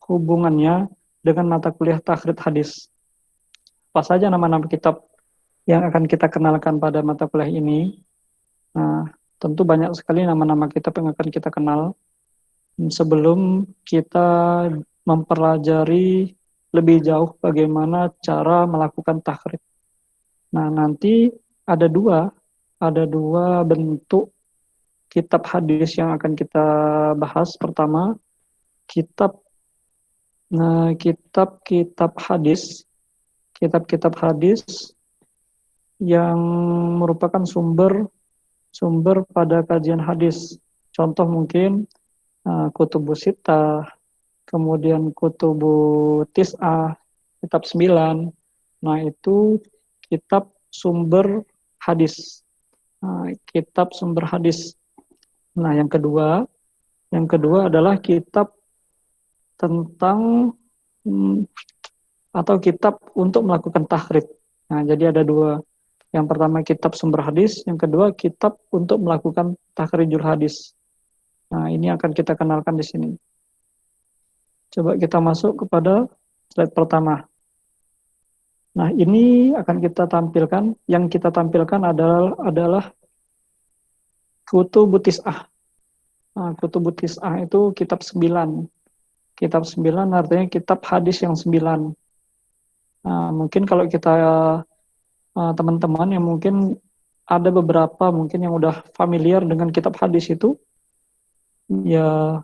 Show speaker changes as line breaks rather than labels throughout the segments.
hubungannya dengan mata kuliah takhrij hadis. Apa saja nama-nama kitab yang akan kita kenalkan pada mata kuliah ini? Nah, tentu banyak sekali nama-nama kitab yang akan kita kenal sebelum kita mempelajari lebih jauh bagaimana cara melakukan takhrij. Nah, nanti ada dua bentuk kitab hadis yang akan kita bahas. Pertama, kitab kitab-kitab hadis, kitab-kitab hadis yang merupakan sumber pada kajian hadis. Contoh mungkin Kutubus Sittah, kemudian Kutubu Tis'ah, kitab 9. Nah, itu kitab sumber hadis. Kitab sumber hadis. Nah, yang kedua adalah kitab tentang atau kitab untuk melakukan takhrij. Nah, jadi ada dua. Yang pertama kitab sumber hadis, yang kedua kitab untuk melakukan takhrijul hadis. Nah, ini akan kita kenalkan di sini. Coba kita masuk kepada slide pertama. Nah, ini akan kita tampilkan, yang kita tampilkan adalah Kutubut Tis'ah. Nah, Kutubut Tis'ah itu kitab 9. Kitab 9 artinya kitab hadis yang 9. Nah, mungkin kalau kita teman-teman yang mungkin ada beberapa mungkin yang udah familiar dengan kitab hadis itu, ya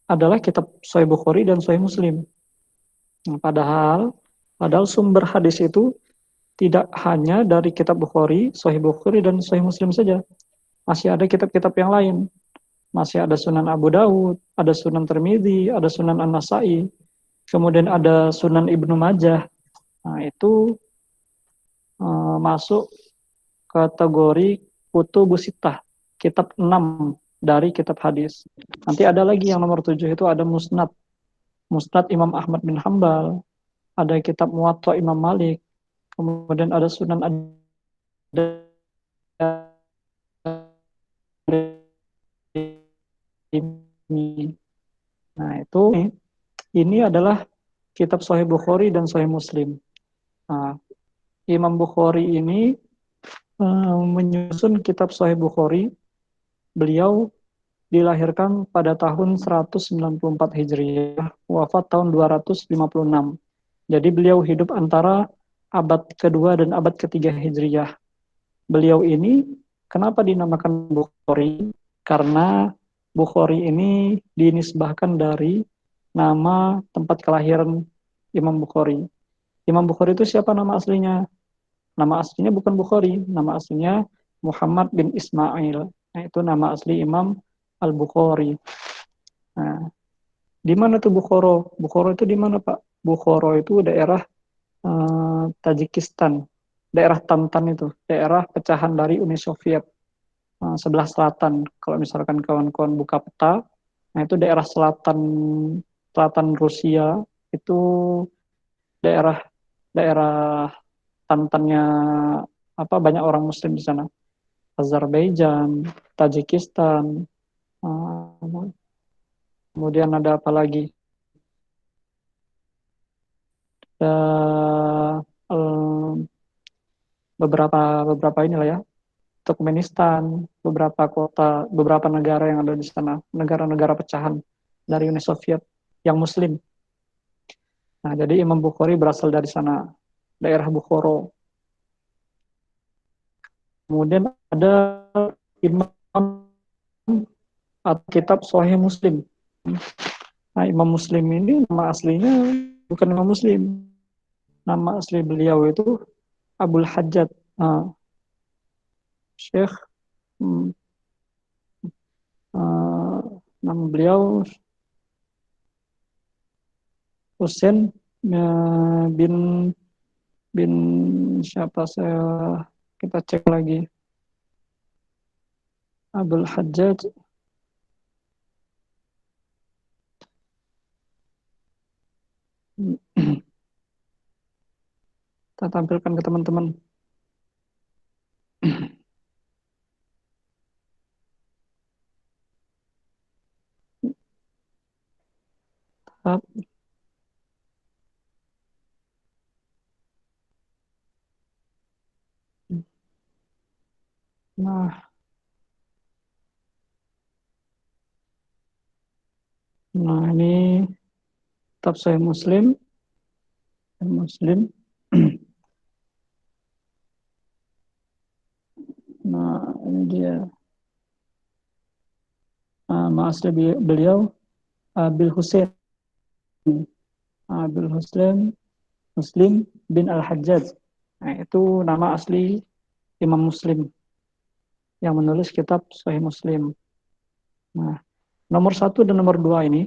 adalah kitab Sahih Bukhari dan Sahih Muslim. Nah, padahal sumber hadis itu tidak hanya dari kitab Bukhari, Sahih Bukhari dan Sahih Muslim saja. Masih ada kitab-kitab yang lain. Masih ada Sunan Abu Dawud, ada Sunan Tirmidzi, ada Sunan An-Nasai, kemudian ada Sunan Ibnu Majah. Nah, itu masuk kategori Kutubus Sittah, kitab 6 dari kitab hadis. Nanti ada lagi yang nomor 7 itu ada Musnad. Musnad Imam Ahmad bin Hambal, ada kitab Muwatta Imam Malik, kemudian ada Sunan Ad-Darimi. Nah, itu ini adalah kitab Sahih Bukhari dan Sahih Muslim. Nah, Imam Bukhari ini menyusun kitab Sahih Bukhari. Beliau dilahirkan pada tahun 194 Hijriah, wafat tahun 256. Jadi beliau hidup antara abad kedua dan abad ketiga Hijriah. Beliau ini kenapa dinamakan Bukhari? Karena Bukhari ini dinisbahkan dari nama tempat kelahiran Imam Bukhari. Imam Bukhari itu siapa nama aslinya? Nama aslinya bukan Bukhari, nama aslinya Muhammad bin Ismail. Nah, itu nama asli Imam Al-Bukhari. Nah, di mana tuh Bukhara? Bukhara itu di mana, Pak? Bukhara itu daerah Tajikistan, daerah Tantan itu, daerah pecahan dari Uni Soviet, sebelah selatan. Kalau misalkan kawan-kawan buka peta, nah itu daerah selatan selatan Rusia, itu daerah daerah Tantannya banyak orang Muslim di sana. Azerbaijan, Tajikistan, kemudian ada apa lagi? Beberapa beberapa inilah ya, Turkmenistan, beberapa kota, beberapa negara yang ada di sana, negara-negara pecahan dari Uni Soviet yang Muslim. Nah, jadi Imam Bukhari berasal dari sana, daerah Bukhara. Kemudian ada Imam atau kitab Sahih Muslim. Nah, Imam Muslim ini nama aslinya bukan Imam Muslim. Nama asli beliau itu Abdul Hajjaj. Syekh nama beliau Husain bin bin siapa, saya kita cek lagi. Abdul Hajjaj kita tampilkan ke teman-teman. Hap. Nah, ini kitab Sahih Muslim, Muslim. Nah, ini dia. Maasnya beliau Bil Husain, Bil Muslim, Muslim bin Al-Hajjaj. Nah, itu nama asli Imam Muslim yang menulis kitab Sahih Muslim. Nah, nomor 1 dan nomor 2 ini,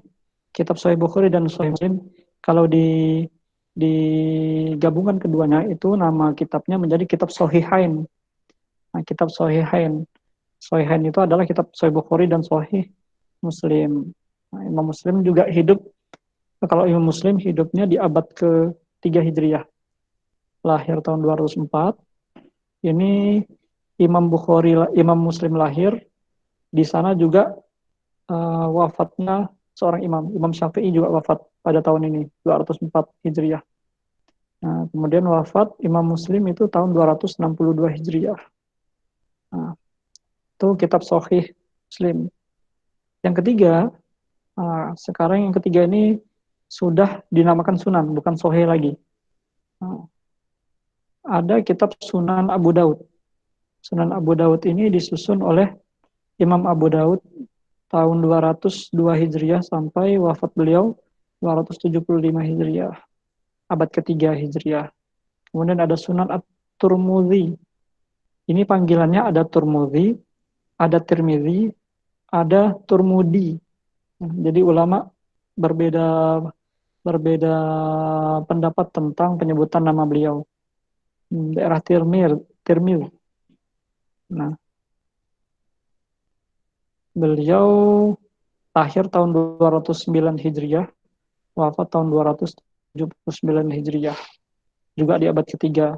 kitab Sahih Bukhari dan Sahih Muslim, kalau digabungkan keduanya itu nama kitabnya menjadi kitab Sahihain. Nah, kitab Sahihain. Sahihain itu adalah kitab Sahih Bukhari dan Sahih Muslim. Nah, Imam Muslim juga hidup, kalau Imam Muslim hidupnya di abad ke-3 Hijriah. Lahir tahun 204. Ini Imam Muslim lahir, di sana juga wafatnya seorang imam. Imam Syafi'i juga wafat pada tahun ini, 204 Hijriah. Nah, kemudian wafat Imam Muslim itu tahun 262 Hijriah. Nah, itu kitab Sahih Muslim. Yang ketiga, sekarang yang ketiga ini sudah dinamakan Sunan, bukan Sahih lagi. Nah, ada kitab Sunan Abu Daud. Sunan Abu Daud ini disusun oleh Imam Abu Daud tahun 202 Hijriah sampai wafat beliau 275 Hijriah, abad ketiga Hijriah. Kemudian ada Sunan At-Tirmidzi. Ini panggilannya ada Tirmidzi, ada Tirmidzi, ada Turmudi. Jadi ulama berbeda berbeda pendapat tentang penyebutan nama beliau. Daerah Tirmidz. Nah, beliau lahir tahun 209 Hijriah, wafat tahun 279 Hijriah, juga di abad ketiga.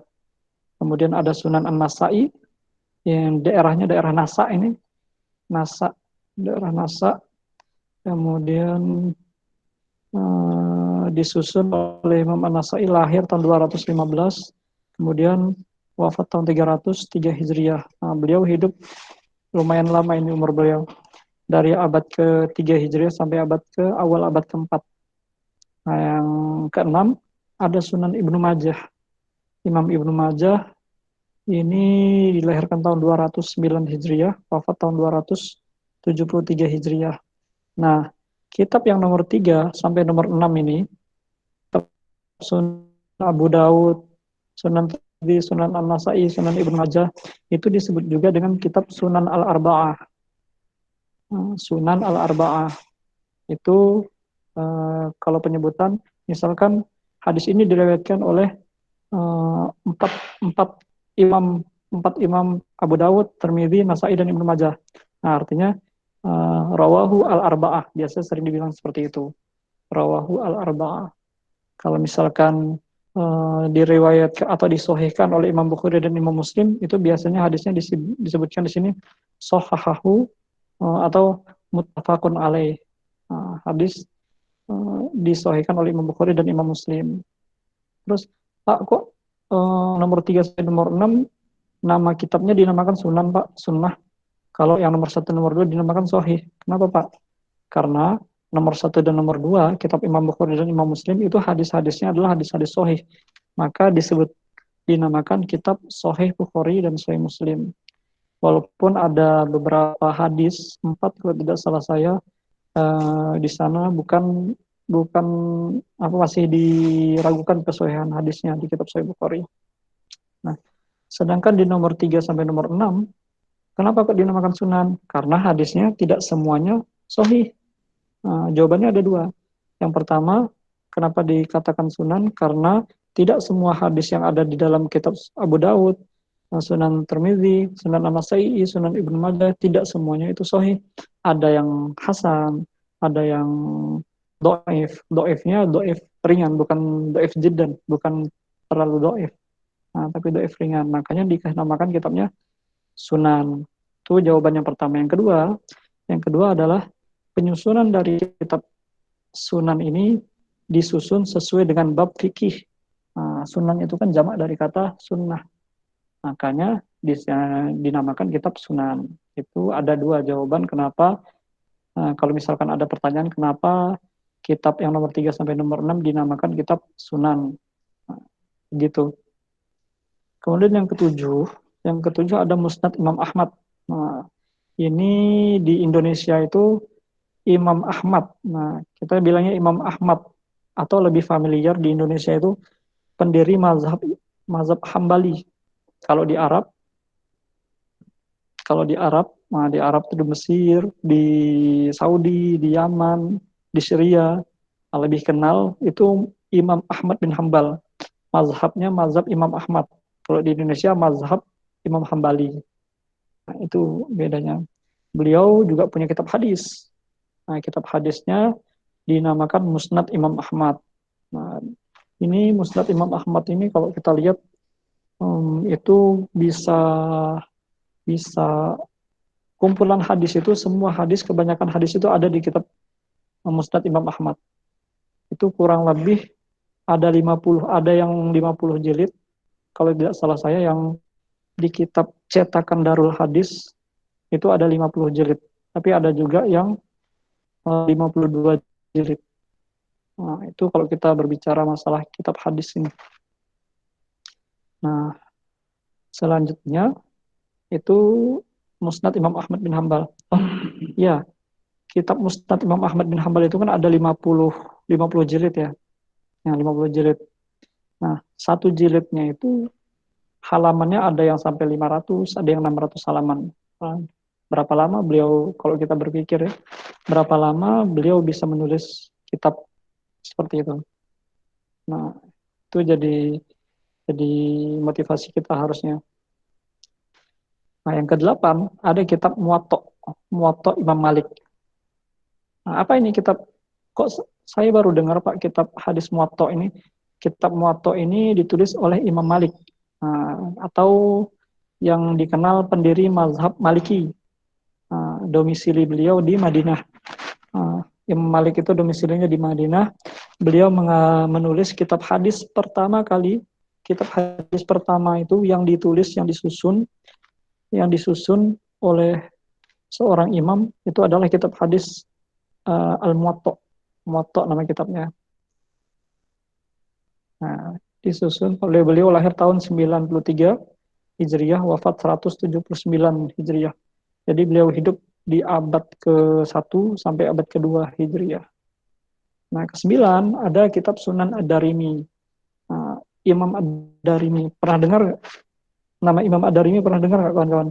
Kemudian ada Sunan An-Nasai, yang daerahnya daerah Nasa ini, daerah Nasa. Kemudian disusun oleh Imam An-Nasai, lahir tahun 215, kemudian wafat tahun 303 Hijriah. Nah, beliau hidup lumayan lama ini umur beliau, dari abad ke-3 Hijriah sampai awal abad ke-4. Nah, yang keenam ada Sunan Ibnu Majah. Imam Ibnu Majah ini dilahirkan tahun 209 Hijriah, wafat tahun 273 Hijriah. Nah, kitab yang nomor 3 sampai nomor 6 ini, Sunan Abu Daud, Sunan Tirmidzi, Sunan An-Nasai, Sunan Ibnu Majah, itu disebut juga dengan kitab Sunan Al-Arba'ah. Sunan Al-Arba'ah itu kalau penyebutan, misalkan hadis ini diriwayatkan oleh empat imam Abu Dawud, Tirmidzi, Nasai, dan Ibnu Majah. Nah, artinya rawahu al-arba'ah, biasa sering dibilang seperti itu, rawahu al-arba'ah. Kalau misalkan diriwayatkan atau disahihkan oleh Imam Bukhari dan Imam Muslim, itu biasanya hadisnya disebutkan di sini sahahahu atau muttafaqun alaih. Hadis disahihkan oleh Imam Bukhari dan Imam Muslim. Terus, Pak, kok nomor 3 sampai nomor 6 nama kitabnya dinamakan Sunan, Pak? Sunnah. Kalau yang nomor 1 nomor 2 dinamakan Sahih. Kenapa, Pak? Karena nomor 1 dan nomor 2 kitab Imam Bukhari dan Imam Muslim itu hadis-hadisnya adalah hadis-hadis Sahih. Maka dinamakan kitab Sahih Bukhari dan Sahih Muslim. Walaupun ada beberapa hadis, 4 kalau tidak salah saya, di sana bukan masih diragukan kesahihan hadisnya di kitab Sahih Bukhari. Nah, sedangkan di nomor 3 sampai nomor 6, kenapa kok dinamakan Sunan? Karena hadisnya tidak semuanya sahih. Jawabannya ada 2. Yang pertama, kenapa dikatakan Sunan? Karena tidak semua hadis yang ada di dalam kitab Abu Daud, Sunan Tirmidzi, Sunan An-Nasai, Sunan Ibnu Majah, tidak semuanya itu sahih. Ada yang hasan, ada yang do'if. Do'ifnya do'if ringan, bukan do'if jiddan, bukan terlalu do'if. Tapi do'if ringan. Makanya dinamakan kitabnya Sunan. Itu jawaban yang pertama. Yang kedua adalah penyusunan dari kitab Sunan ini disusun sesuai dengan bab fikih. Sunan itu kan jamak dari kata sunnah. Makanya dinamakan kitab Sunan. Itu ada dua jawaban kenapa. Kalau misalkan ada pertanyaan kenapa kitab yang nomor 3 sampai nomor 6 dinamakan kitab Sunan. Gitu. Kemudian yang ketujuh ada Musnad Imam Ahmad. Nah, ini di Indonesia itu Imam Ahmad. Nah, kita bilangnya Imam Ahmad atau lebih familiar di Indonesia itu pendiri mazhab Hambali. Kalau di Arab, nah di Arab itu di Mesir, di Saudi, di Yaman, di Syria, lebih kenal itu Imam Ahmad bin Hambal. Mazhabnya mazhab Imam Ahmad. Kalau di Indonesia mazhab Imam Hambali. Nah, itu bedanya. Beliau juga punya kitab hadis. Nah, kitab hadisnya dinamakan Musnad Imam Ahmad. Nah, ini Musnad Imam Ahmad ini kalau kita lihat itu bisa kumpulan hadis itu, semua hadis, kebanyakan hadis itu ada di kitab Musnad Imam Ahmad. Itu kurang lebih ada 50, ada yang 50 jilid. Kalau tidak salah saya yang di kitab cetakan Darul Hadis itu ada 50 jilid. Tapi ada juga yang 52 jilid. Nah, itu kalau kita berbicara masalah kitab hadis ini. Nah, selanjutnya itu Musnad Imam Ahmad bin Hambal. Oh, ya, kitab Musnad Imam Ahmad bin Hambal itu kan ada 50 jilid ya. Yang 50 jilid. Nah, satu jilidnya itu halamannya ada yang sampai 500, ada yang 600 halaman. Berapa lama beliau, kalau kita berpikir ya, berapa lama beliau bisa menulis kitab seperti itu. Nah, itu jadi motivasi kita harusnya. Nah, yang kedelapan ada kitab Muwatta Imam Malik. Nah, apa ini kitab? Kok saya baru dengar Pak kitab hadis Muwatta ini? Kitab Muwatta ini ditulis oleh Imam Malik. Nah, atau yang dikenal pendiri mazhab Maliki. Nah, domisili beliau di Madinah. Nah, Imam Malik itu domisilinya di Madinah. Beliau menulis kitab hadis pertama kali. Kitab hadis pertama itu yang ditulis, yang disusun oleh seorang imam itu adalah kitab hadis Al-Muwatta. Muwatta nama kitabnya. Nah, disusun oleh beliau, lahir tahun 93 Hijriah, wafat 179 Hijriah. Jadi beliau hidup di abad ke-1 sampai abad ke-2 Hijriah. Nah, ke-9 ada kitab Sunan Ad-Darimi. Nah, Imam Ad-Darimi, pernah dengar nama Imam Ad-Darimi, pernah dengar nggak kawan-kawan?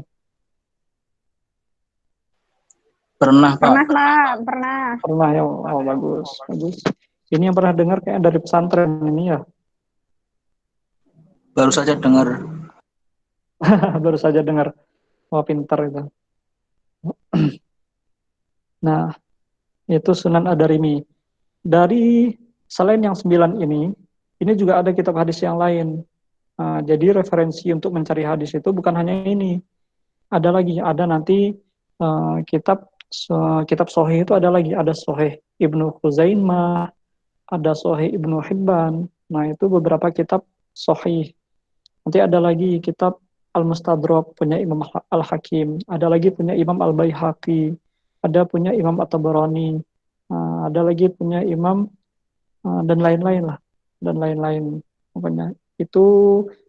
Pernah, Pak.
Pernah ya. Oh, bagus. Ini yang pernah dengar kayak dari pesantren ini ya.
Baru saja dengar.
Baru saja dengar. Wah, pintar itu. Nah, itu Sunan Ad-Darimi. Dari selain yang 9 ini juga ada kitab hadis yang lain. Jadi referensi untuk mencari hadis itu bukan hanya ini. Ada lagi, ada nanti kitab Sahih itu ada lagi, ada Sahih Ibnu Khuzaimah, ada Sahih Ibnu Hibban. Nah, itu beberapa kitab Sahih. Nanti ada lagi kitab Al-Mustadrak punya Imam Al-Hakim, ada lagi punya Imam Al-Baihaqi, ada punya Imam At-Tabarani, ada lagi punya Imam dan lain-lain lah, dan lain-lain. Pokoknya itu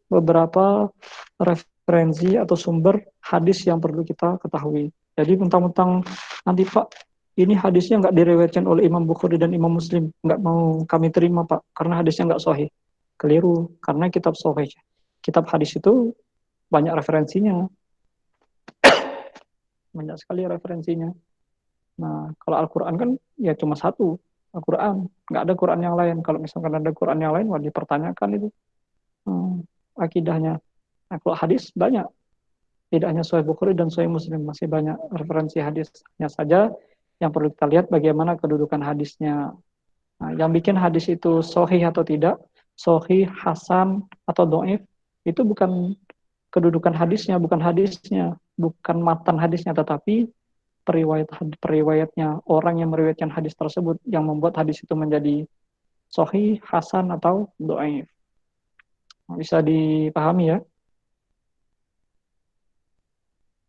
beberapa referensi atau sumber hadis yang perlu kita ketahui. Jadi mentang-mentang nanti Pak, ini hadisnya nggak diriwayatkan oleh Imam Bukhari dan Imam Muslim, nggak mau kami terima Pak, karena hadisnya nggak sahih. Keliru, karena kitab sahih, kitab hadis itu banyak referensinya, banyak sekali referensinya. Nah, kalau Al-Quran kan ya cuma satu, Al-Quran, nggak ada Quran yang lain. Kalau misalkan ada Quran yang lain, wah dipertanyakan itu akidahnya. Nah, kalau hadis banyak, tidak hanya Sahih Bukhari dan Sahih Muslim, masih banyak referensi hadisnya saja yang perlu kita lihat bagaimana kedudukan hadisnya. Nah, yang bikin hadis itu sahih atau tidak, sahih, hasan, atau dhaif, itu bukan kedudukan hadisnya, bukan matan hadisnya, tetapi periwayatnya, orang yang meriwayatkan hadis tersebut yang membuat hadis itu menjadi sahih, hasan atau dhaif. Bisa dipahami ya?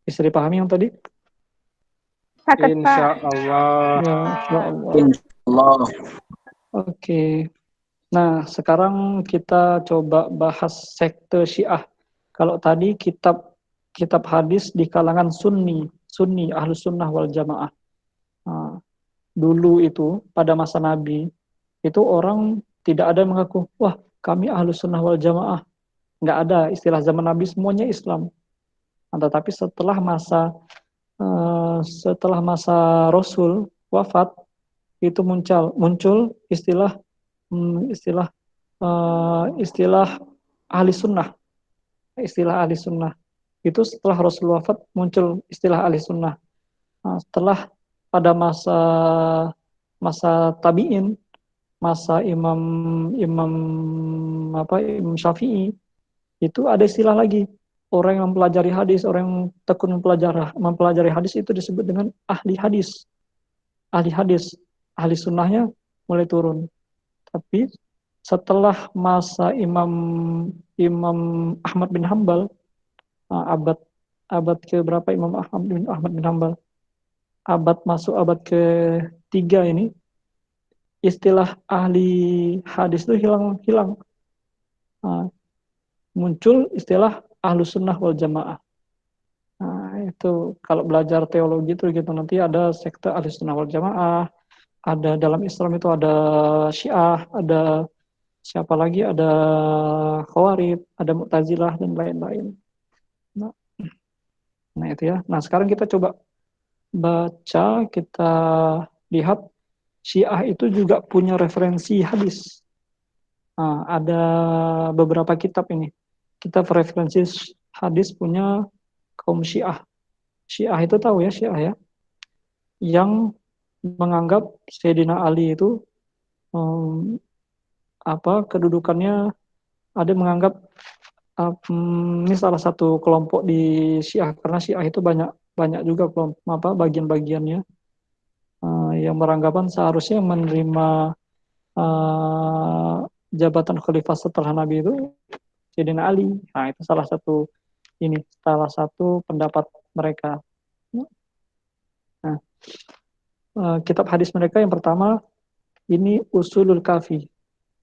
Bisa dipahami yang tadi?
Catat, Pak.
Insya Allah.
Ya, insyaallah.
Insyaallah.
Oke. Nah, sekarang kita coba bahas sekte Syiah. Kalau tadi kitab hadis di kalangan Sunni Ahlus Sunnah wal Jamaah. Nah, dulu itu pada masa Nabi itu orang tidak ada yang mengaku, wah kami Ahlus Sunnah wal Jamaah. Nggak ada istilah zaman Nabi, semuanya Islam. Nah, tetapi setelah masa Rasul wafat itu muncul istilah hmm, istilah istilah ahli sunnah. Istilah ahli sunnah itu setelah Rasul wafat muncul istilah ahli sunnah. Nah, setelah pada masa tabiin, masa Imam Imam Imam Syafi'i, itu ada istilah lagi. Orang yang mempelajari hadis, orang yang tekun mempelajari hadis itu disebut dengan ahli hadis. Ahli hadis, ahli sunnahnya mulai turun. Tapi setelah masa Imam Imam Ahmad bin Hambal, abad abad ke berapa Imam Ahmad bin Hambal? Masuk abad ke-3 ini, istilah ahli hadis itu hilang. Muncul istilah ahlus sunnah wal jamaah. Nah, itu kalau belajar teologi itu gitu, nanti ada sekte ahlus sunnah wal jamaah, ada dalam Islam itu ada Syiah, ada siapa lagi, ada Khawarij, ada Mu'tazilah dan lain-lain. Nah itu ya. Nah sekarang kita coba baca, kita lihat Syiah itu juga punya referensi hadis. Nah, ada beberapa kitab ini. Kitab referensi hadis punya kaum Syiah. Syiah itu tahu ya, Syiah ya. Yang menganggap Sayyidina Ali itu kedudukannya, ada menganggap ini salah satu kelompok di Syiah, karena Syiah itu banyak juga kelompok bagian-bagiannya yang beranggapan seharusnya menerima jabatan khalifah setelah Nabi itu Sayyidina Ali. Nah, itu salah satu pendapat mereka. Nah, kitab hadis mereka yang pertama ini Usulul Kafi,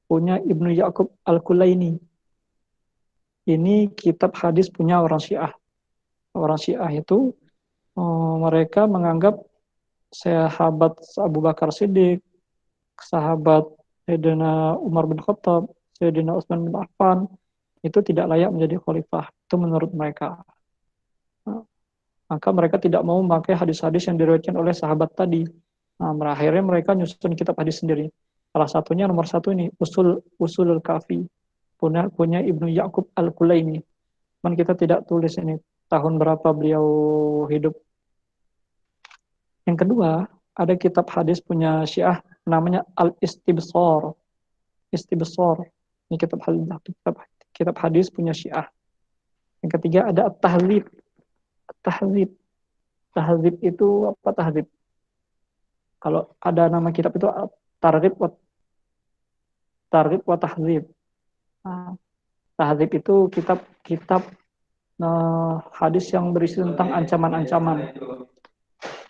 punya Ibnu Ya'qub Al-Kulaini. Ini kitab hadis punya orang Syiah. Orang Syiah itu mereka menganggap sahabat Abu Bakar Siddiq, sahabat Sayyidina Umar bin Khattab, Sayyidina Utsman bin Affan itu tidak layak menjadi khalifah. Itu menurut mereka. Maka mereka tidak mau memakai hadis-hadis yang diriwayatkan oleh sahabat tadi. Nah, akhirnya mereka nyusun kitab hadis sendiri. Salah satunya nomor 1 ini Usulul Kafi, punya Ibnu Ya'qub Al-Kulaini. Cuman kita tidak tulis ini tahun berapa beliau hidup. Yang kedua, ada kitab hadis punya Syiah namanya Al-Istibsar. Istibsar. Ini kitab hadis punya Syiah. Yang ketiga ada At-Tahdzib. Tahdzib itu apa tahdzib? Kalau ada nama kitab itu Targhib wa Tahdzib. Tahdzib itu kitab hadis yang berisi tentang ancaman-ancaman.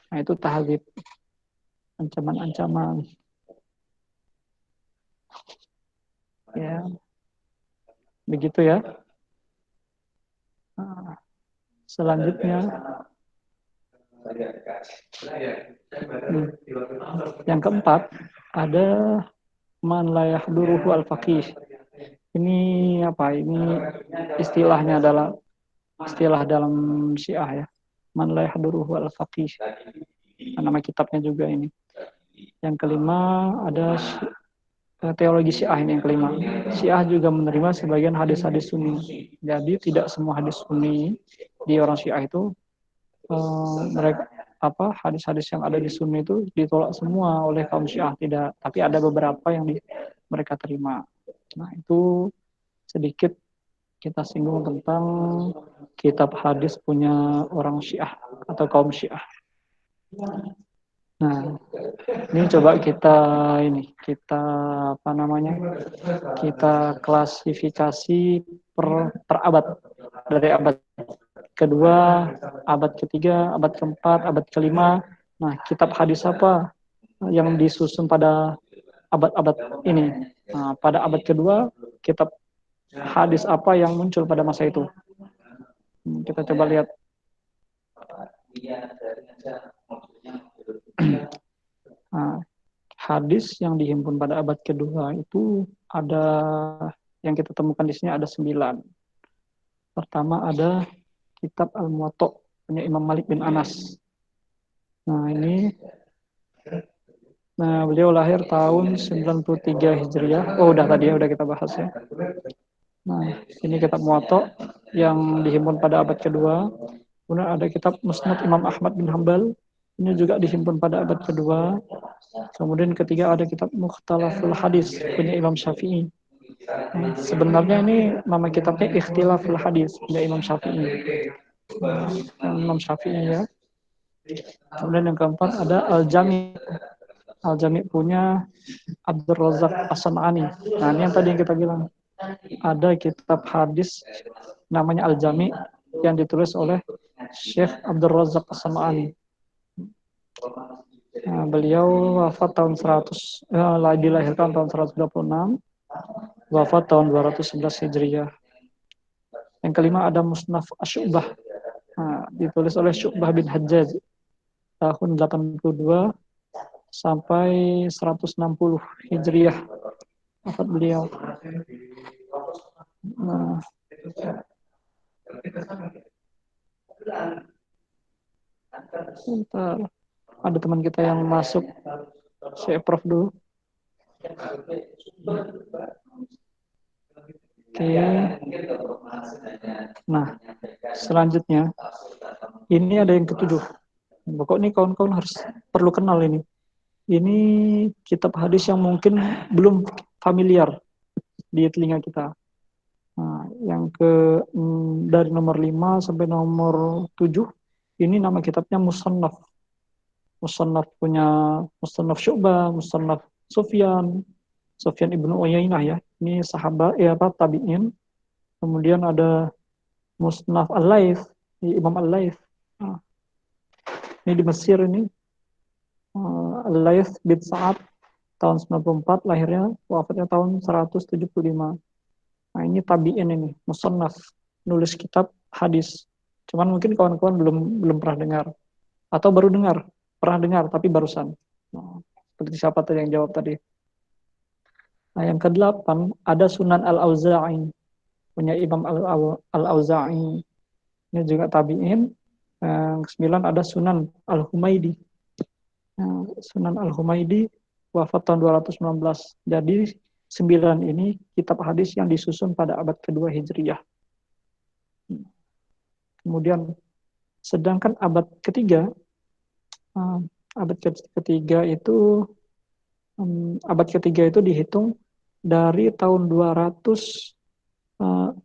Nah, itu tahdzib. Ancaman-ancaman. Ya. Begitu ya. Selanjutnya yang keempat ada man la yahduruhu al-faqih. Ini apa? Ini istilahnya adalah istilah dalam Syiah ya. Man la yahduruhu al-faqih. Nama kitabnya juga ini. Yang kelima ada teologi Syiah, ini yang kelima. Syiah juga menerima sebagian hadis-hadis Sunni. Jadi tidak semua hadis Sunni di orang Syiah itu mereka hadis-hadis yang ada di Sunni itu ditolak semua oleh kaum Syiah, tidak. Tapi ada beberapa yang mereka terima. Nah, itu sedikit kita singgung tentang kitab hadis punya orang Syiah atau kaum Syiah. Nah, ini coba kita apa namanya? Kita klasifikasi per abad, dari abad kedua, abad ketiga, abad keempat, abad kelima. Nah, kitab hadis apa yang disusun pada abad-abad ini? Nah, pada abad kedua, kitab hadis apa yang muncul pada masa itu? Kita coba lihat. Nah, hadis yang dihimpun pada abad kedua itu ada, yang kita temukan di sini ada 9. Pertama ada kitab Al-Muwatta punya Imam Malik bin Anas. Nah, beliau lahir tahun 93 Hijriah. Oh, udah tadi udah kita bahas ya. Nah, ini kitab Muwatta yang dihimpun pada abad kedua. Kemudian ada kitab Musnad Imam Ahmad bin Hambal. Ini juga dihimpun pada abad kedua. Kemudian ketiga ada kitab Mukhtalaful Hadis punya Imam Syafi'i. Nah, sebenarnya ini nama kitabnya Ikhtilaful Hadis punya Imam Syafi'i. Imam Syafi'i ya. Kemudian yang keempat ada Al-Jami'. Al-Jami' punya Abdul Razak As-San'ani. Nah, ini yang tadi yang kita bilang. Ada kitab hadis namanya Al-Jami' yang ditulis oleh Syekh Abdul Razak As-San'ani. Nah, beliau wafat tahun 100, dilahirkan tahun 126, wafat tahun 211 Hijriah. Yang kelima ada Musnaf Asy-Syu'bah. Nah, ditulis oleh Syu'bah bin Hajjaj tahun 82 sampai 160 Hijriah wafat beliau. Nah, sebentar. Ada teman kita yang masuk. Saya Prof dulu. Oke. Nah, selanjutnya ini ada yang ketujuh. Pokok ini kawan-kawan harus perlu kenal ini. Ini kitab hadis yang mungkin belum familiar di telinga kita. Nah, yang dari nomor 5 sampai nomor 7 ini nama kitabnya Musannaf. Musannaf punya Musannaf Syu'bah, Musannaf Sufyan Ibnu Uyainah ya. Ini sahabat tabi'in. Kemudian ada Musnaf Al-Laits, Imam Al-Laits. Nah, ini di Mesir ini. Al-Laits bin Sa'ad tahun 94 lahirnya, wafatnya tahun 175. Nah, ini tabi'in ini, musannaf, nulis kitab hadis. Cuman mungkin kawan-kawan belum pernah dengar atau baru dengar, pernah dengar tapi barusan. Nah, seperti siapa tadi yang jawab tadi? Nah, yang ke-8 ada Sunan Al-Auza'i, punya Imam Al-Auza'i. Ini juga tabi'in. Yang ke-9 ada Sunan Al-Humaidi. Sunan Al-Humaidi wafat tahun 219. Jadi 9 ini kitab hadis yang disusun pada abad kedua Hijriyah. Kemudian sedangkan abad ketiga itu dihitung dari tahun 200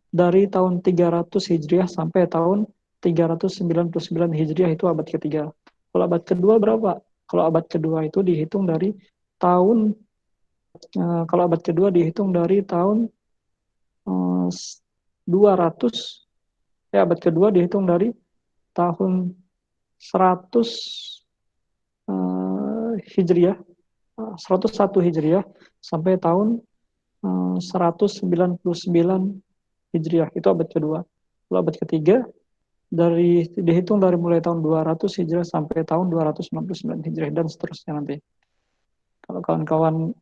dari tahun 300 Hijriah sampai tahun 399 Hijriah, itu abad ketiga. Kalau abad kedua berapa? Kalau abad kedua itu dihitung dari tahun kalau abad kedua dihitung dari tahun 200, abad kedua dihitung dari tahun 100 Hijriah, 101 Hijriah sampai tahun 199 Hijriah, itu abad kedua. Kalau abad ketiga dihitung dari mulai tahun 200 Hijriah sampai tahun 299 Hijriah dan seterusnya nanti. Kalau kawan-kawan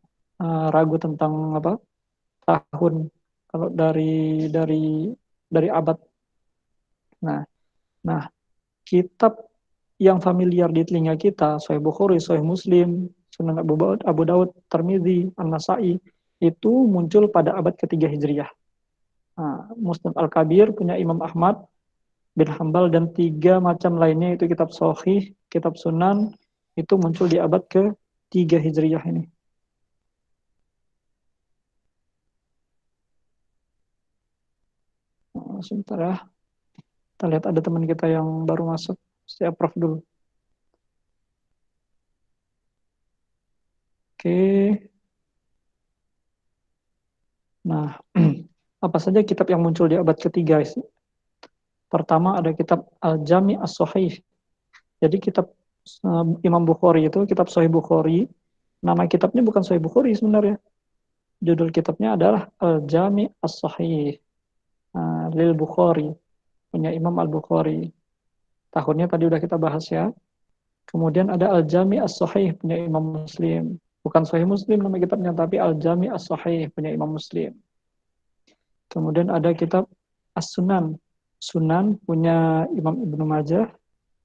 ragu tentang tahun, kalau dari abad. Nah, kitab yang familiar di telinga kita, Sahih Bukhari, Sahih Muslim, Sunan Abu Daud, Tirmidzi, An-Nasa'i, itu muncul pada abad ketiga Hijriah. Nah, Musnad Al-Kabir punya Imam Ahmad bin Hambal dan 3 macam lainnya, itu kitab Sahih, kitab Sunan, itu muncul di abad ke-3 Hijriah ini. Nah, sebentar ya. Kita lihat ada teman kita yang baru masuk. Saya Prof dulu. Oke. Nah, apa saja kitab yang muncul di abad ketiga? Pertama ada kitab Al-Jami As-Sahih. Jadi kitab Imam Bukhari itu, kitab Sahih Bukhari. Nama kitabnya bukan Sahih Bukhari sebenarnya. Judul kitabnya adalah Al-Jami As-Sahih. Lil Bukhari, punya Imam Al-Bukhari. Tahunnya tadi udah kita bahas ya. Kemudian ada Al-Jami As-Sahih, punya Imam Muslim. Bukan Sahih Muslim nama kitabnya, tapi Al-Jami As-Sahih, punya Imam Muslim. Kemudian ada kitab As-Sunan. Sunan punya Imam Ibnu Majah.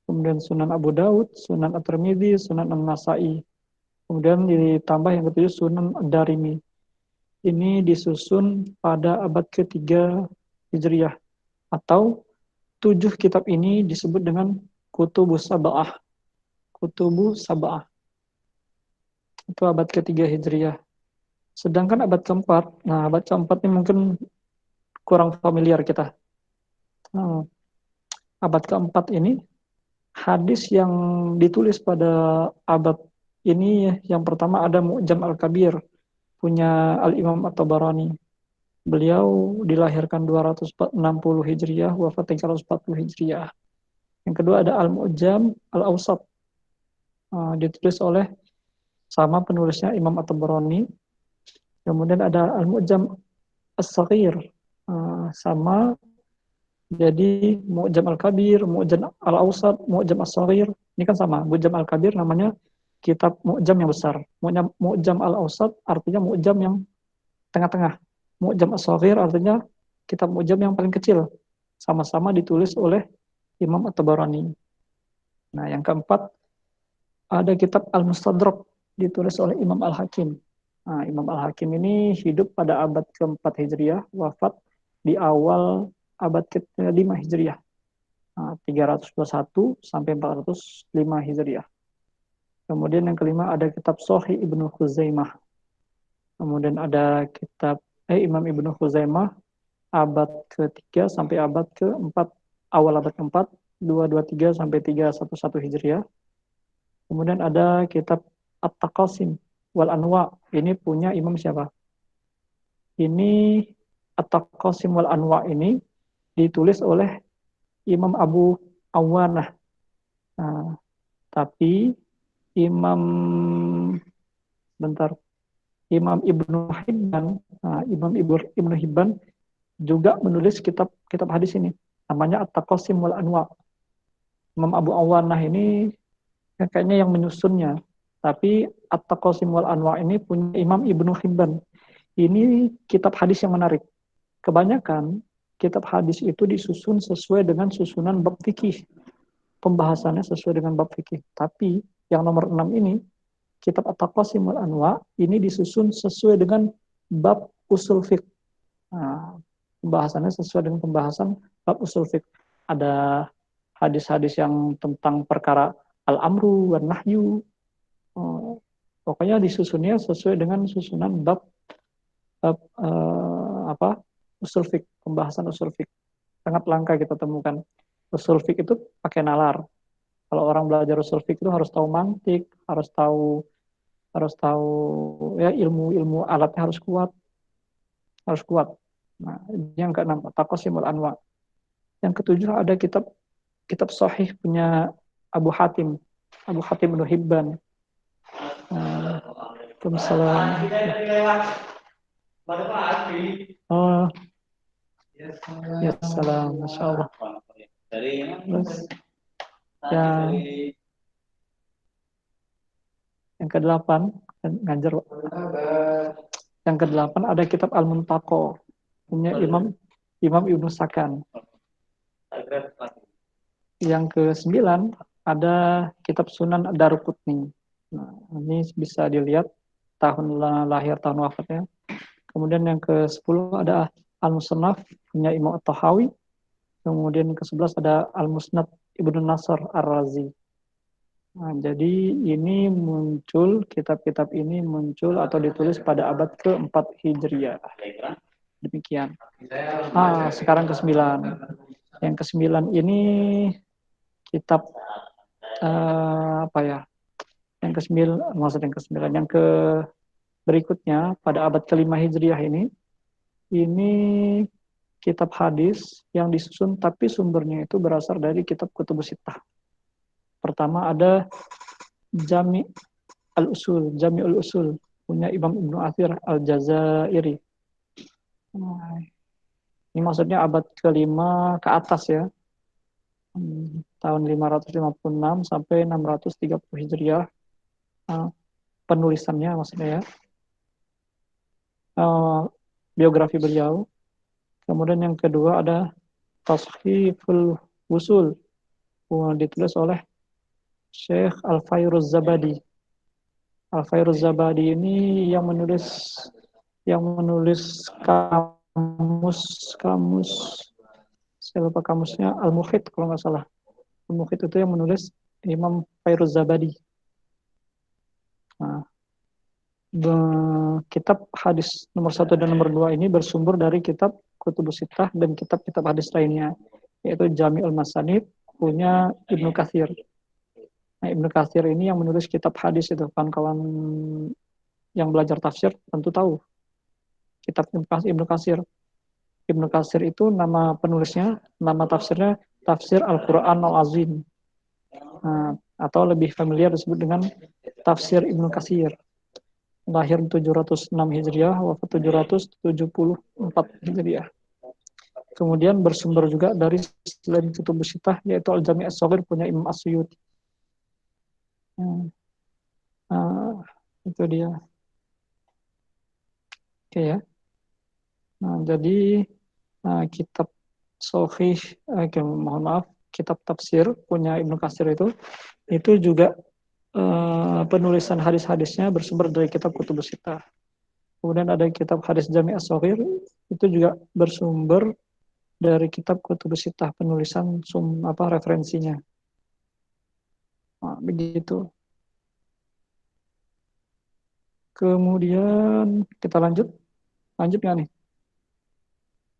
Kemudian Sunan Abu Daud, Sunan At-Tirmidzi, Sunan An-Nasa'i. Kemudian ditambah yang ketujuh Sunan Ad-Darimi. Ini disusun pada abad ketiga Hijriah. Atau 7 kitab ini disebut dengan Kutubus Sab'ah. Kutubus Sab'ah. Itu abad ketiga Hijriah. Sedangkan abad keempat, nah abad keempat ini mungkin kurang familiar kita. Abad keempat ini, hadis yang ditulis pada abad ini yang pertama ada Mu'jam Al-Kabir, punya Al-Imam At-Tabarani. Beliau dilahirkan 260 Hijriah, wafat 340 Hijriah. Yang kedua ada Al-Mu'jam Al-Awsat, ditulis oleh sama penulisnya Imam At-Tabarani. Kemudian ada Al-Mu'jam As-Saghir, sama. Jadi Mu'jam Al-Kabir, Mu'jam Al-Awsat, Mu'jam As-Saghir, ini kan sama. Mu'jam Al-Kabir namanya kitab Mu'jam yang besar. Mu'jam Al-Awsat artinya Mu'jam yang tengah-tengah. Mu'jam As-Saghir artinya kitab Mu'jam yang paling kecil. Sama-sama ditulis oleh Imam At-Tabarani. Nah, yang keempat ada kitab Al-Mustadrak, ditulis oleh Imam Al-Hakim. Nah, Imam Al-Hakim ini hidup pada abad ke-4 Hijriah, wafat di awal abad ke-5 Hijriah. 321 sampai 405 Hijriah. Kemudian yang kelima ada kitab Sahih Ibnu Khuzaimah. Kemudian ada kitab Imam Ibnu Khuzaimah abad ke-3 sampai abad ke-4, awal abad ke-4, 223 sampai 311 Hijriah. Kemudian ada kitab At-Taqasim wal Anwa. Ini punya Imam siapa? Ini At-Taqasim wal Anwa ini ditulis oleh Imam Abu Awanah. Tapi Imam Ibnu Hibban, Imam Ibnu Hibban juga menulis kitab hadis ini. Namanya At-Taqasim wal Anwa. Imam Abu Awanah ini kayaknya yang menyusunnya. Tapi At-Taqasim wal Anwa ini punya Imam Ibnu Hibban. Ini kitab hadis yang menarik. Kebanyakan kitab hadis itu disusun sesuai dengan susunan bab fikih. Pembahasannya sesuai dengan bab fikih. Tapi yang nomor 6 ini, kitab At-Taqasim wal Anwa, ini disusun sesuai dengan bab usul fiqh. Pembahasannya sesuai dengan pembahasan bab usul fiqh. Ada hadis-hadis yang tentang perkara al-amru wan nahyu. Pokoknya disusunnya sesuai dengan susunan bab usul fiqh, pembahasan usul fiqh. Sangat langka kita temukan. Usul fiqh itu pakai nalar. Kalau orang belajar usul fiqh itu harus tahu mantik, harus tahu ya ilmu alatnya harus kuat. Nah, yang keenam Taqasim wal Anwa. Yang ketujuh ada kitab sahih punya Abu Hatim bin Hibban. Waalaikumsalam. Ya salam, Masya Allah. Terus yang ke-8 ngajar. Yang ke-8 ada kitab Al-Muntaqo punya Imam Ibnu Sakan. Yang ke-9 ada kitab Sunan Daruqutni. Nah, ini bisa dilihat tahun lahir, tahun wafatnya. Kemudian yang ke-10 ada Al-Musannaf punya Imam At-Tahawi. Kemudian yang ke-11 ada Al-Musnad Ibnu Nasr Ar-Razi. Nah, jadi ini kitab-kitab ini muncul atau ditulis pada abad ke-4 Hijriah. Demikian. Sekarang ke-9. Yang ke-9 ini kitab Yang ke-9, maksud yang ke-9, yang ke berikutnya pada abad ke-5 Hijriah ini kitab hadis yang disusun tapi sumbernya itu berasal dari kitab Kutubus Sittah. Pertama ada Jami'ul Usul punya Imam Ibnu Athir Al-Jazairi. Nah, ini maksudnya abad ke-5 ke atas ya. Tahun 556 sampai 630 Hijriah. Penulisannya maksudnya ya. Biografi beliau. Kemudian yang kedua ada Tashiful Usul, ditulis oleh Syekh Al-Fairuz Zabadi. Al-Fairuz Zabadi ini yang menulis kamus, saya lupa kamusnya, Al-Muhit kalau nggak salah. Al-Muhit itu yang menulis Imam Fairuz Zabadi. Nah, kitab hadis nomor 1 dan nomor 2 ini bersumber dari kitab Kutubus Sittah dan kitab-kitab hadis lainnya, yaitu Jami'ul Masanid punya Ibnu Katsir. Nah, Ibnu Katsir ini yang menulis kitab hadis itu, kawan-kawan yang belajar tafsir tentu tahu kitab Ibnu Katsir. Ibnu Katsir itu nama penulisnya, nama tafsirnya Tafsir Al-Quran Al-Azim. Nah, atau lebih familiar disebut dengan Tafsir Ibnu Katsir. Lahir 706 Hijriah, wafat 774 Hijriah. Kemudian bersumber juga dari selain Kutubus Sittah, yaitu Al-Jami' As-Shaghir punya Imam As-Suyuti. Itu dia. Oke ya. Nah, jadi kitab Sahih, mohon maaf, kitab tafsir punya Ibnu Katsir itu juga penulisan hadis-hadisnya bersumber dari kitab Kutubus Sittah. Kemudian ada kitab hadis Jami' As-Shaghir, itu juga bersumber dari kitab Kutubus Sittah, penulisan referensinya. Nah, begitu. Kemudian kita lanjut nggak nih?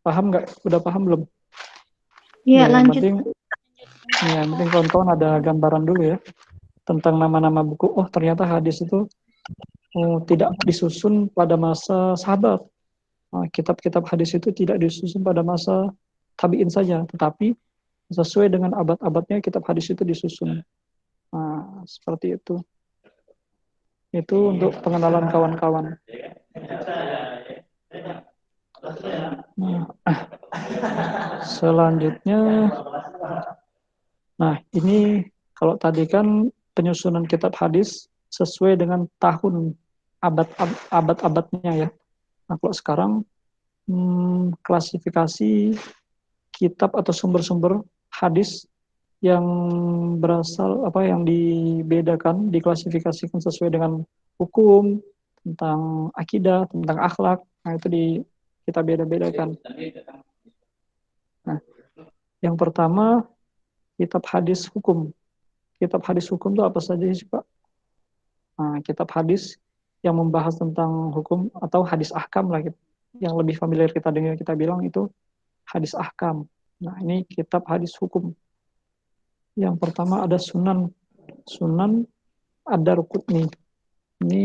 Paham nggak? Udah paham belum?
Iya, lanjut.
Yang penting kawan-kawan ada gambaran dulu ya tentang nama-nama buku. Oh, ternyata hadis itu tidak disusun pada masa sahabat. Kitab-kitab hadis itu tidak disusun pada masa tabi'in saja, tetapi sesuai dengan abad-abadnya kitab hadis itu disusun. Nah, seperti itu. Itu untuk pengenalan kawan-kawan. Selanjutnya, ini kalau tadi kan penyusunan kitab hadis sesuai dengan tahun abad-abadnya ya. Nah, kalau sekarang klasifikasi kitab atau sumber-sumber hadis yang berasal yang dibedakan, diklasifikasikan sesuai dengan hukum, tentang akidah, tentang akhlak. Nah, itu kita beda-bedakan. Nah, yang pertama kitab hadis hukum. Kitab hadis hukum itu apa saja sih, Pak? Nah, kitab hadis yang membahas tentang hukum atau hadis ahkam lah gitu. Yang lebih familiar kita dengar kita bilang itu hadis ahkam. Nah, ini kitab hadis hukum. Yang pertama ada Sunan Ad-Darqutni. Ini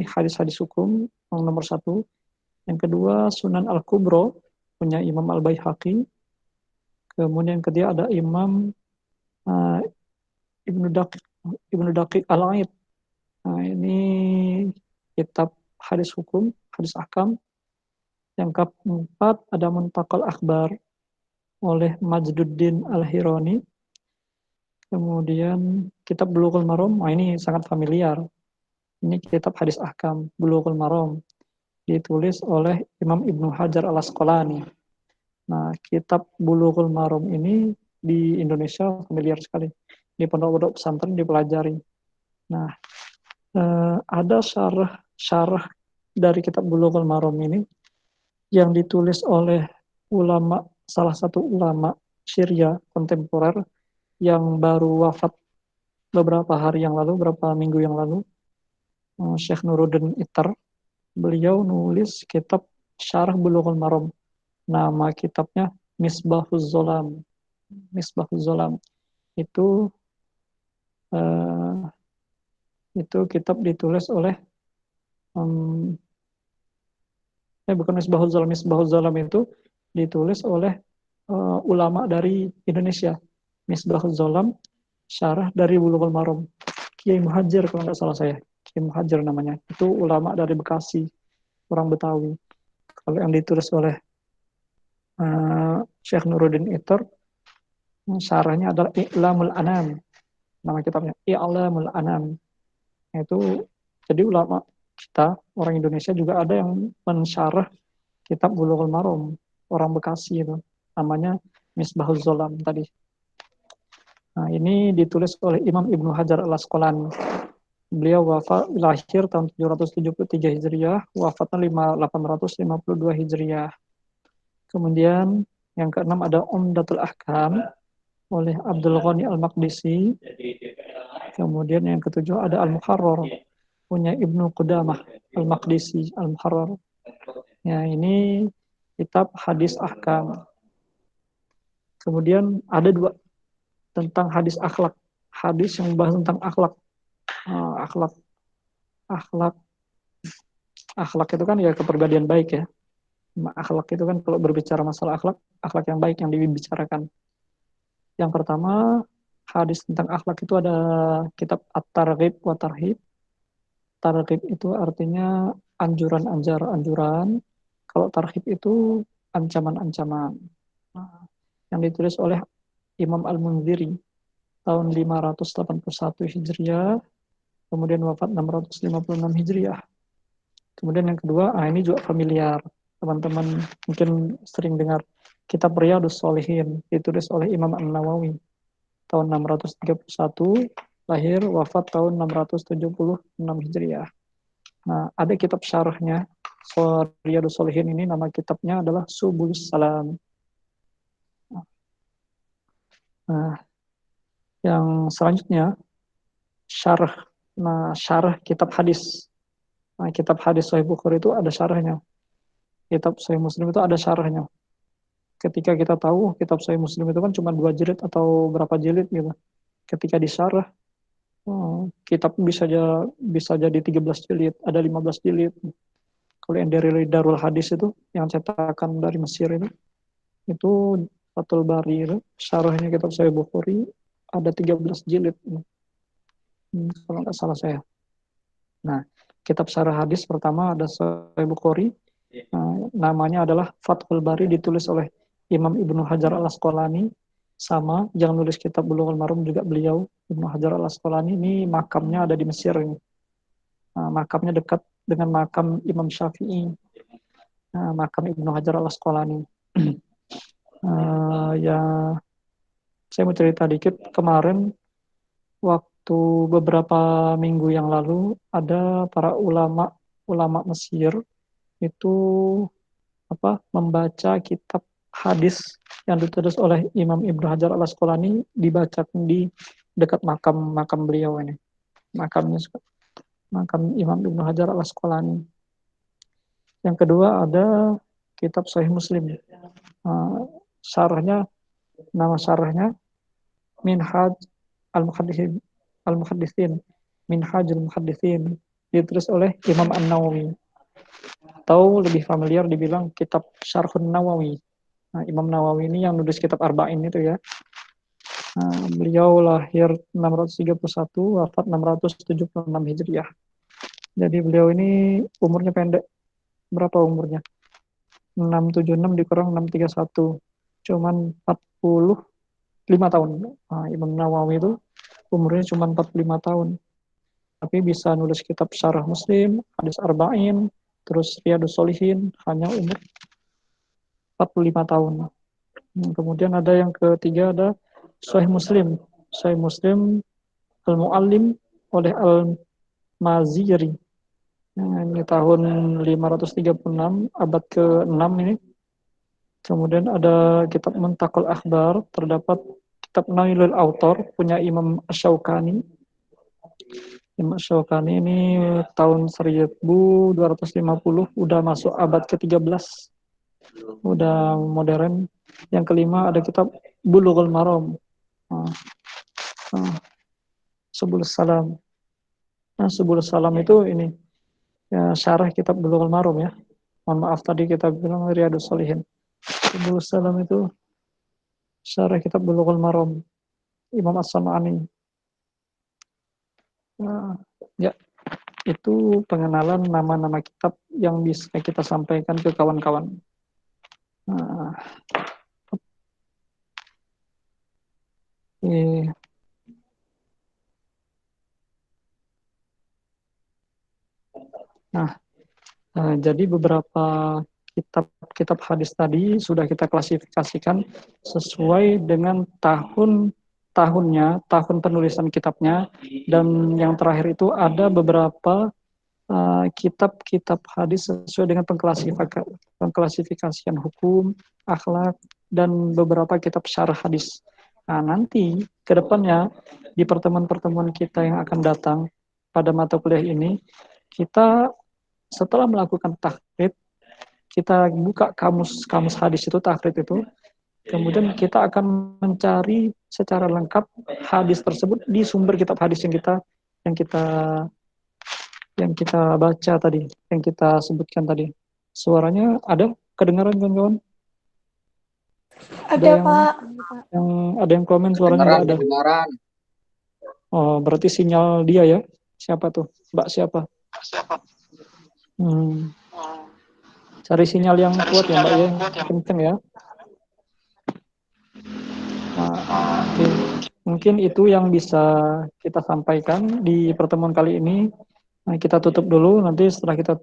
hadis-hadis hukum yang nomor 1. Yang kedua Sunan Al-Kubro punya Imam Al-Baihaqi. Kemudian yang ketiga ada Imam Ibnu Daqiq Al-Aid. Nah, ini kitab hadis hukum, hadis ahkam. Yang keempat ada Muntaqal Akhbar oleh Majduddin Al-Hirani. Kemudian kitab Bulughul Maram, ini sangat familiar. Ini kitab hadis ahkam, Bulughul Maram. Ditulis oleh Imam Ibnu Hajar Al-Asqalani. Nah, kitab Bulughul Maram ini di Indonesia familiar sekali. Di pondok-pondok pesantren dipelajari. Nah, ada syarah dari kitab Bulughul Maram ini yang ditulis oleh salah satu ulama Syria kontemporer yang baru wafat beberapa minggu yang lalu, Syekh Nuruddin Ittar. Beliau nulis kitab Syarah Bulughul Maram. Nama kitabnya Misbahuz Zolam. Misbahuz Zolam itu Itu kitab ditulis oleh bukan Misbahul Zalam. Misbahul Zalam itu ditulis oleh ulama dari Indonesia. Misbahul Zalam syarah dari Bulughul Maram. Kiai Muhajir kalau nggak salah saya. Kiai Muhajir namanya. Itu ulama dari Bekasi, orang Betawi. Kalau yang ditulis oleh Syekh Nuruddin Itter, syarahnya adalah I'lamul Anam. Nama kitabnya I'lamul Anam. Itu jadi ulama kita, orang Indonesia juga ada yang mensyarah kitab Bulughul Maram, orang Bekasi itu. Namanya Misbahul Zalam tadi. Nah, ini ditulis oleh Imam Ibnu Hajar Al-Asqalani. Beliau lahir tahun 773 Hijriah, wafatnya 852 Hijriah. Kemudian yang keenam ada Umdatul Ahkam oleh Abdul Ghani Al-Maqdisi. Kemudian yang ketujuh ada Al-Muharrar punya Ibnu Qudamah Al-Maqdisi Al-Muharrar. Ya, ini kitab hadis ahkam. Kemudian ada dua tentang hadis akhlak. Hadis yang membahas tentang akhlak. Akhlak itu kan ya kepribadian baik ya. Akhlak itu kan kalau berbicara masalah akhlak yang baik yang dibicarakan. Yang pertama, hadis tentang akhlak itu ada kitab At-Targhib wa Tarhib. Targhib itu artinya anjuran. Kalau tarhib itu ancaman-ancaman. Yang ditulis oleh Imam Al-Munziri tahun 581 Hijriah, kemudian wafat 656 Hijriah. Kemudian yang kedua, ini juga familiar. Teman-teman mungkin sering dengar kitab Riyadhus Shalihin, ditulis oleh Imam An-Nawawi tahun 631, lahir wafat tahun 676 Hijriah. Nah, ada kitab syarahnya Riyadhus Shalihin ini, nama kitabnya adalah Subulus Salam. Nah, yang selanjutnya syarah. Nah, syarah kitab hadis. Nah, kitab hadis Sahih Bukhari itu ada syarahnya. Kitab Sahih Muslim itu ada syarahnya. Ketika kita tahu kitab Sahih Muslim itu kan cuma 2 jilid atau berapa jilid gitu. Ketika disyarah, kitab bisa jadi 13 jilid, ada 15 jilid. Kalau yang dari Darul Hadis itu, yang cetakan dari Mesir itu Fathul Bari itu, syarahnya kitab Sahih Bukhari ada 13 jilid. Kalau nggak salah saya. Nah, kitab syarah hadis pertama ada Sahih Bukhari. Namanya adalah Fathul Bari, ditulis oleh Imam Ibnu Hajar Al-Asqalani. Sama, yang nulis kitab Bulughul Maram juga beliau, Ibnu Hajar Al-Asqalani. Ini makamnya ada di Mesir. Makamnya dekat dengan makam Imam Syafi'i. Makam Ibnu Hajar Al-Asqalani. Ya, saya mau cerita dikit. Kemarin waktu beberapa minggu yang lalu ada para ulama Mesir itu membaca kitab hadis yang ditulis oleh Imam Ibnu Hajar Al-Asqalani, dibacakan di dekat makam beliau ini. Makam Imam Ibnu Hajar Al-Asqalani. Yang kedua ada kitab Sahih Muslim. Nama syarahnya Minhaj Al-Muhadditsin. Minhaj Al-Muhadditsin, ditulis oleh Imam An-Nawawi. Atau lebih familiar dibilang kitab Syarhun Nawawi. Imam Nawawi ini yang nulis kitab Arba'in itu ya. Beliau lahir 631, wafat 676 Hijriah. Jadi beliau ini umurnya pendek. Berapa umurnya? 676 dikurang 631. Cuman 45 tahun. Imam Nawawi itu umurnya cuma 45 tahun. Tapi bisa nulis kitab Syarah Muslim, hadis Arba'in, terus Riyadhus Shalihin, hanya umur 45 tahun. Kemudian ada yang ketiga, ada Sahih Muslim. Sahih Muslim Al-Mu'allim oleh Al-Maziri. Ini tahun 536, abad ke-6 ini. Kemudian ada kitab Muntakal Akhbar, terdapat kitab Nailul Autor punya Imam Asy-Syaukani. Imam Asy-Syaukani ini tahun 1250, udah masuk abad ke-13. Udah modern. Yang kelima ada kitab Bulughul Maram. Subulus Salam. Nah, Subul Salam itu ini ya, syarah kitab Bulughul Maram ya. Mohon maaf tadi kita bilang Riyadhus Shalihin. Subul Salam itu syarah kitab Bulughul Maram Imam As-Sam'ani. Nah, ya, itu pengenalan nama-nama kitab yang bisa kita sampaikan ke kawan-kawan. Nah, eh, nah, jadi beberapa kitab hadis tadi sudah kita klasifikasikan sesuai dengan tahunnya, tahun penulisan kitabnya, dan yang terakhir itu ada beberapa kitab-kitab hadis sesuai dengan pengklasifikasian hukum, akhlak, dan beberapa kitab syarah hadis. Nah, nanti ke depannya di pertemuan-pertemuan kita yang akan datang pada mata kuliah ini, kita setelah melakukan tahrid, kita buka kamus hadis itu, tahrid itu, kemudian kita akan mencari secara lengkap hadis tersebut di sumber kitab hadis yang kita yang kita baca tadi, yang kita sebutkan tadi. Suaranya ada kedengaran kawan-kawan?
Ada, Pak.
Ada yang komen suaranya nggak ada.
Kedengaran.
Oh, berarti sinyal dia ya. Siapa tuh? Mbak siapa? Cari sinyal yang kuat ya Mbak ya, kenceng ya. Nah, oke. Mungkin itu yang bisa kita sampaikan di pertemuan kali ini. Nah, kita tutup dulu, nanti setelah kita